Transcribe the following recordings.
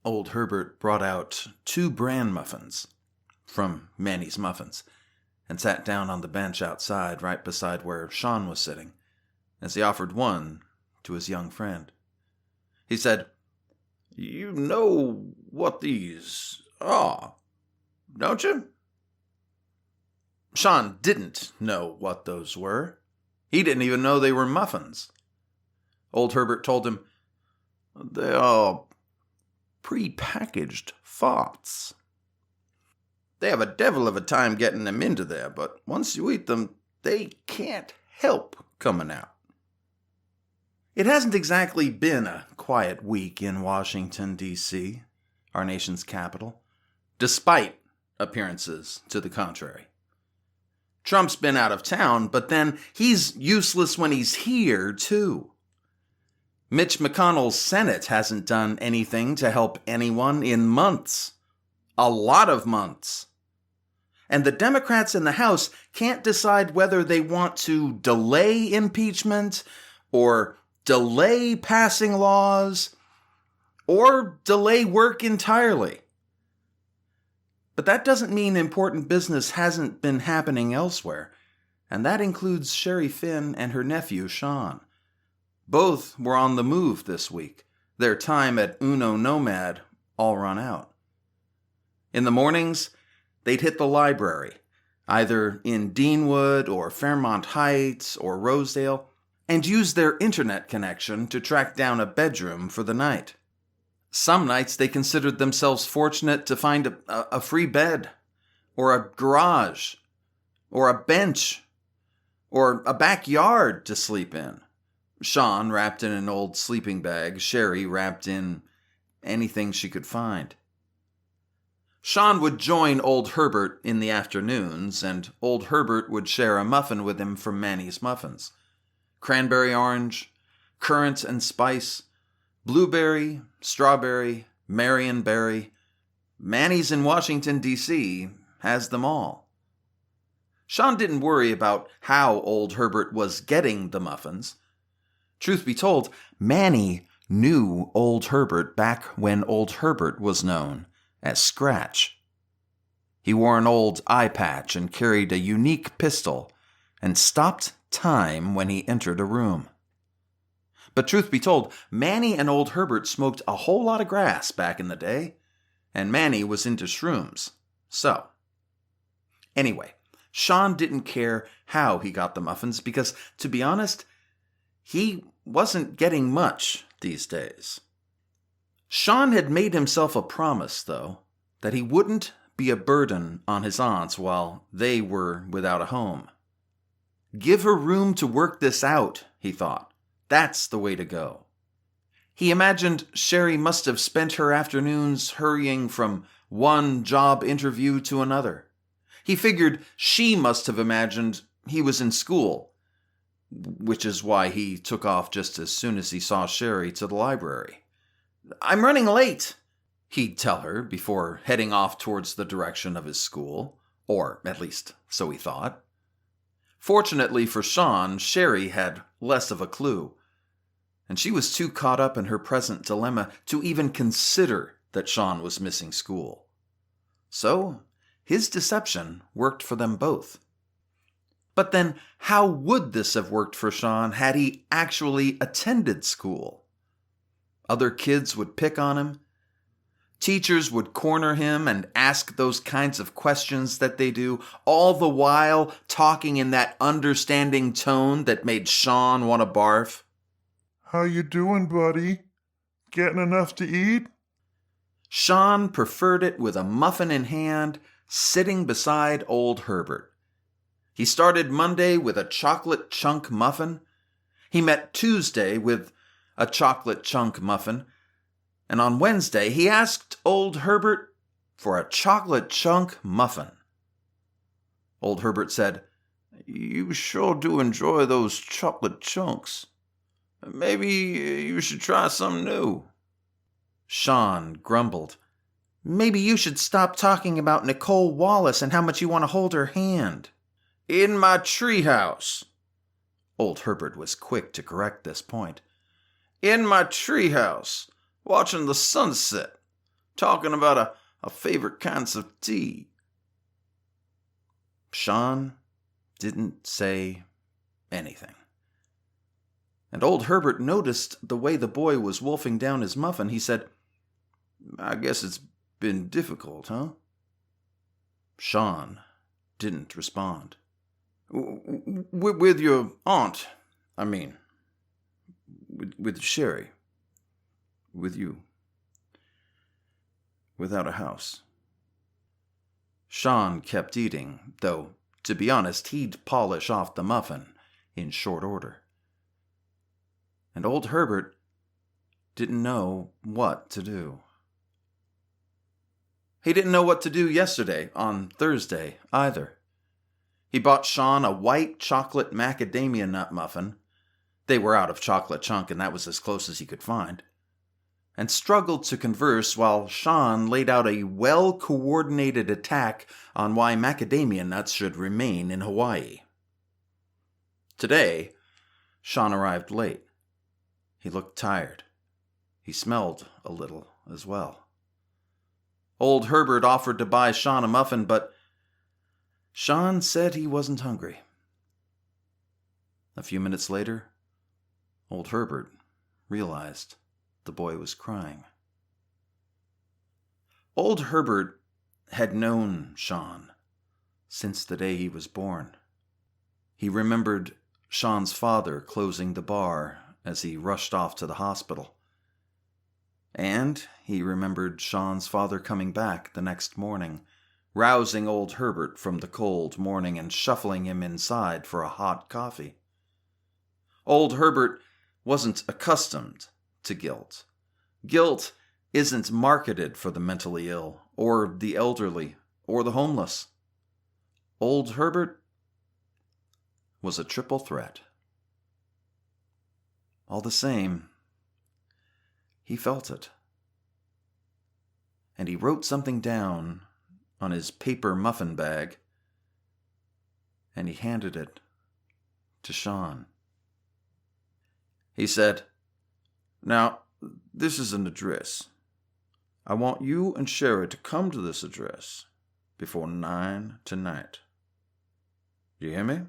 Old Herbert brought out 2 bran muffins from Manny's Muffins and sat down on the bench outside right beside where Sean was sitting, as he offered one to his young friend. He said, "You know what these are, don't you?" Sean didn't know what those were. He didn't even know they were muffins. Old Herbert told him, "They are pre-packaged farts. They have a devil of a time getting them into there, but once you eat them, they can't help coming out." It hasn't exactly been a quiet week in Washington, D.C., our nation's capital, despite appearances to the contrary. Trump's been out of town, but then he's useless when he's here, too. Mitch McConnell's Senate hasn't done anything to help anyone in months. A lot of months. And the Democrats in the House can't decide whether they want to delay impeachment, or delay passing laws, or delay work entirely. But that doesn't mean important business hasn't been happening elsewhere, and that includes Sherry Finn and her nephew, Sean. Both were on the move this week, their time at Uno Nomad all run out. In the mornings, they'd hit the library, either in Deanwood or Fairmont Heights or Rosedale, and use their internet connection to track down a bedroom for the night. Some nights they considered themselves fortunate to find a free bed, or a garage, or a bench, or a backyard to sleep in. Sean wrapped in an old sleeping bag, Sherry wrapped in anything she could find. Sean would join Old Herbert in the afternoons, and Old Herbert would share a muffin with him from Manny's Muffins. Cranberry orange, currant and spice, blueberry, strawberry, marionberry. Manny's in Washington, D.C. has them all. Sean didn't worry about how Old Herbert was getting the muffins. Truth be told, Manny knew Old Herbert back when Old Herbert was known as Scratch. He wore an old eye patch and carried a unique pistol and stopped time when he entered a room. But truth be told, Manny and Old Herbert smoked a whole lot of grass back in the day, and Manny was into shrooms. So, anyway, Sean didn't care how he got the muffins because, to be honest, he wasn't getting much these days. Sean had made himself a promise, though, that he wouldn't be a burden on his aunts while they were without a home. Give her room to work this out, he thought. That's the way to go. He imagined Sherry must have spent her afternoons hurrying from one job interview to another. He figured she must have imagined he was in school, which is why he took off just as soon as he saw Sherry to the library. "I'm running late," he'd tell her before heading off towards the direction of his school, or at least so he thought. Fortunately for Sean, Sherry had less of a clue, and she was too caught up in her present dilemma to even consider that Sean was missing school. So, his deception worked for them both. But then, how would this have worked for Sean had he actually attended school? Other kids would pick on him. Teachers would corner him and ask those kinds of questions that they do, all the while talking in that understanding tone that made Sean want to barf. "How you doing, buddy? Getting enough to eat?" Sean preferred it with a muffin in hand, sitting beside Old Herbert. He started Monday with a chocolate chunk muffin. He met Tuesday with a chocolate chunk muffin. And on Wednesday, he asked Old Herbert for a chocolate chunk muffin. Old Herbert said, "You sure do enjoy those chocolate chunks. Maybe you should try something new." Sean grumbled, "Maybe you should stop talking about Nicole Wallace and how much you want to hold her hand." "In my treehouse." Old Herbert was quick to correct this point. "In my treehouse, watching the sunset. talking about a favorite kinds of tea. Sean didn't say anything. And old Herbert noticed the way the boy was wolfing down his muffin. He said, "I guess it's been difficult, huh?" Sean didn't respond. With your aunt, I mean. With Sherry. With you. Without a house. Sean kept eating, though, to be honest, he'd polish off the muffin in short order. And old Herbert didn't know what to do. He didn't know what to do yesterday, on Thursday, either. He bought Sean a white chocolate macadamia nut muffin. They were out of chocolate chunk, and that was as close as he could find. And struggled to converse while Sean laid out a well-coordinated attack on why macadamia nuts should remain in Hawaii. Today, Sean arrived late. He looked tired. He smelled a little as well. Old Herbert offered to buy Sean a muffin, but Sean said he wasn't hungry. A few minutes later, old Herbert realized the boy was crying. Old Herbert had known Sean since the day he was born. He remembered Sean's father closing the bar as he rushed off to the hospital. And he remembered Sean's father coming back the next morning, rousing old Herbert from the cold morning and shuffling him inside for a hot coffee. Old Herbert wasn't accustomed to guilt. Guilt isn't marketed for the mentally ill, or the elderly, or the homeless. Old Herbert was a triple threat. All the same, he felt it. And he wrote something down on his paper muffin bag, and he handed it to Sean. He said, "Now, this is an address. I want you and Sherry to come to this address before 9 tonight. You hear me?"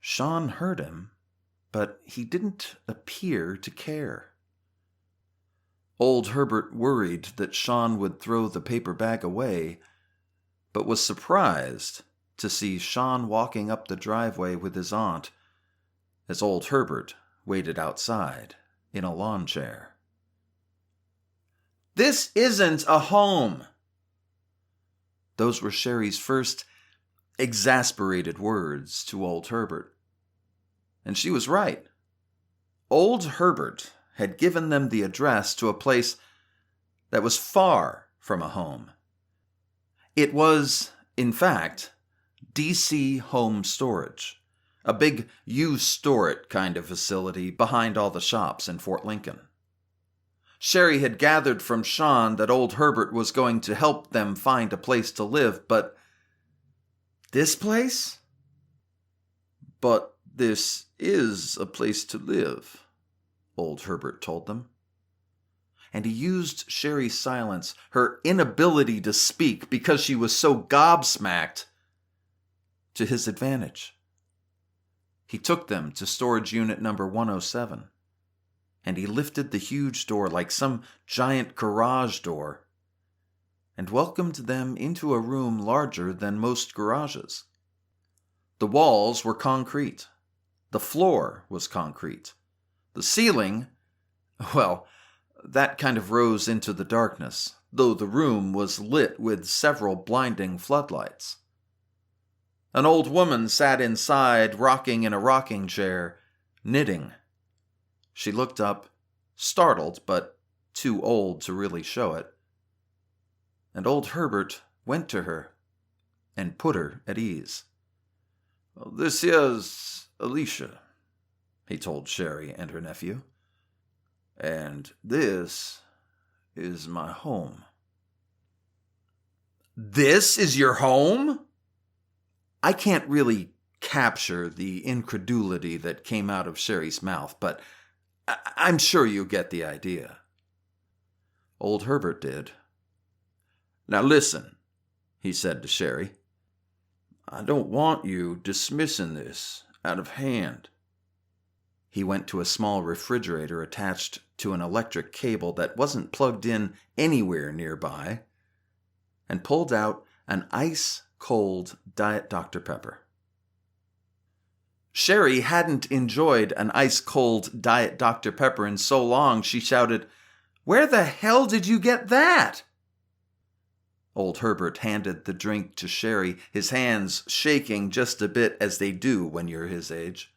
Sean heard him, but he didn't appear to care. Old Herbert worried that Sean would throw the paper bag away, but was surprised to see Sean walking up the driveway with his aunt as old Herbert waited outside in a lawn chair. "This isn't a home!" Those were Sherry's first exasperated words to old Herbert. And she was right. Old Herbert had given them the address to a place that was far from a home. It was, in fact, DC Home Storage, a big you-store-it kind of facility behind all the shops in Fort Lincoln. Sherry had gathered from Sean that old Herbert was going to help them find a place to live, but this place? "But this is a place to live," old Herbert told them. And he used Sherry's silence, her inability to speak because she was so gobsmacked, to his advantage. He took them to storage unit number 107, and he lifted the huge door like some giant garage door, and welcomed them into a room larger than most garages. The walls were concrete. The floor was concrete. The ceiling, well, that kind of rose into the darkness, though the room was lit with several blinding floodlights. An old woman sat inside, rocking in a rocking chair, knitting. She looked up, startled, but too old to really show it. And old Herbert went to her and put her at ease. "This here's Alicia," he told Sherry and her nephew. "And this is my home." "This is your home?" I can't really capture the incredulity that came out of Sherry's mouth, but I'm sure you get the idea. Old Herbert did. "Now listen," he said to Sherry. "I don't want you dismissing this out of hand." He went to a small refrigerator attached to an electric cable that wasn't plugged in anywhere nearby and pulled out an ice-cold Diet Dr. Pepper. Sherry hadn't enjoyed an ice-cold Diet Dr. Pepper in so long, she shouted, "Where the hell did you get that?" Old Herbert handed the drink to Sherry, his hands shaking just a bit as they do when you're his age.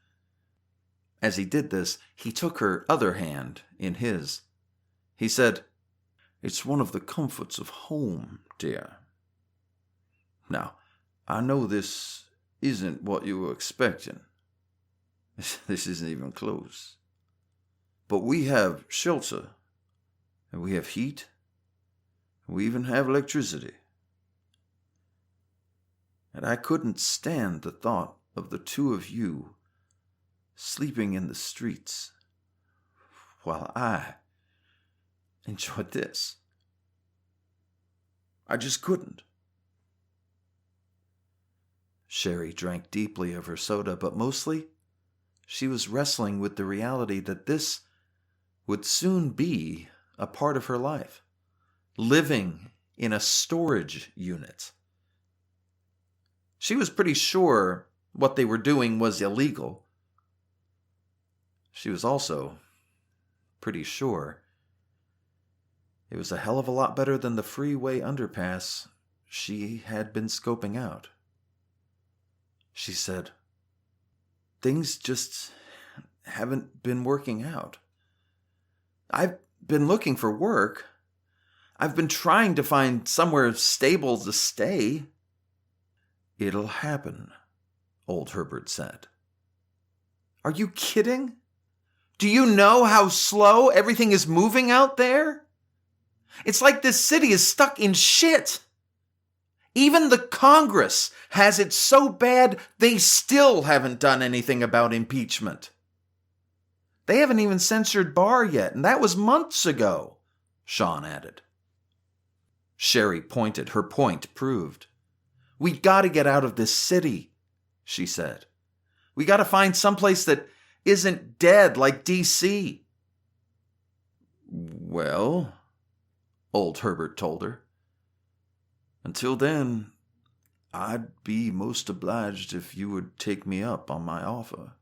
As he did this, he took her other hand in his. He said, "It's one of the comforts of home, dear. Now, I know this isn't what you were expecting. This isn't even close. But we have shelter, and we have heat, and we even have electricity. And I couldn't stand the thought of the two of you sleeping in the streets while I enjoyed this. I just couldn't." Sherry drank deeply of her soda, but mostly she was wrestling with the reality that this would soon be a part of her life, living in a storage unit. She was pretty sure what they were doing was illegal. She was also pretty sure it was a hell of a lot better than the freeway underpass she had been scoping out. She said, "Things just haven't been working out. I've been looking for work. I've been trying to find somewhere stable to stay." "It'll happen," Old Herbert said. "Are you kidding? Do you know how slow everything is moving out there? It's like this city is stuck in shit. Even the Congress has it so bad they still haven't done anything about impeachment. They haven't even censured Barr yet, and that was months ago," Sean added. Sherry pointed. Her point proved. "We got to get out of this city," she said. "We got to find someplace that isn't dead like D.C. "Well," Old Herbert told her, "until then, I'd be most obliged if you would take me up on my offer.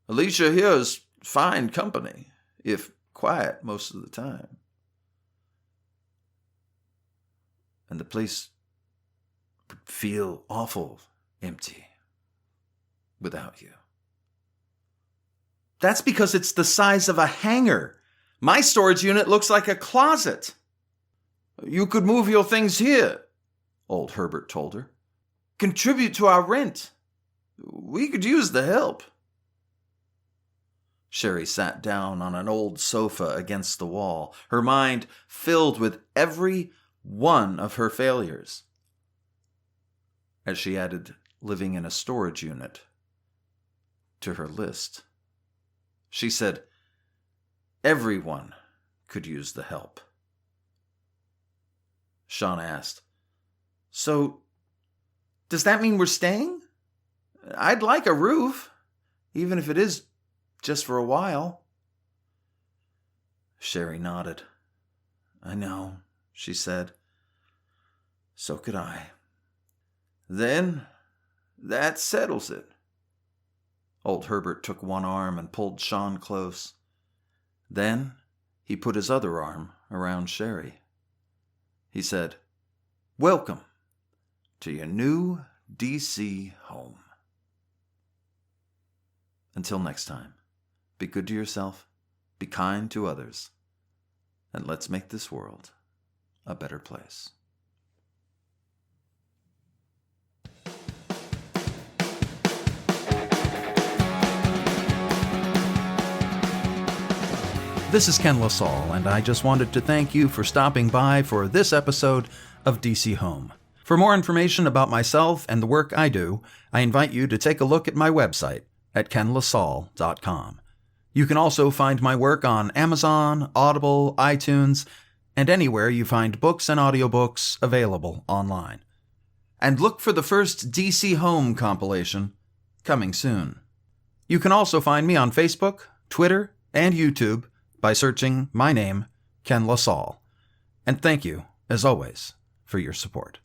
Alicia here's fine company, if quiet most of the time. And the place would feel awful empty without you." "That's because it's the size of a hangar. My storage unit looks like a closet." "You could move your things here," Old Herbert told her. "Contribute to our rent. We could use the help." Sherry sat down on an old sofa against the wall, her mind filled with every one of her failures. As she added living in a storage unit to her list, she said, "Everyone could use the help." Sean asked, "So, does that mean we're staying? I'd like a roof, even if it is just for a while." Sherry nodded. "I know," she said. "So could I." "Then that settles it." Old Herbert took one arm and pulled Sean close. Then he put his other arm around Sherry. He said, "Welcome to your new D.C. home. Until next time, be good to yourself, be kind to others, and let's make this world a better place." This is Ken LaSalle, and I just wanted to thank you for stopping by for this episode of DC Home. For more information about myself and the work I do, I invite you to take a look at my website at kenlasalle.com. You can also find my work on Amazon, Audible, iTunes, and anywhere you find books and audiobooks available online. And look for the first DC Home compilation coming soon. You can also find me on Facebook, Twitter, and YouTube by searching my name, Ken LaSalle. And thank you, as always, for your support.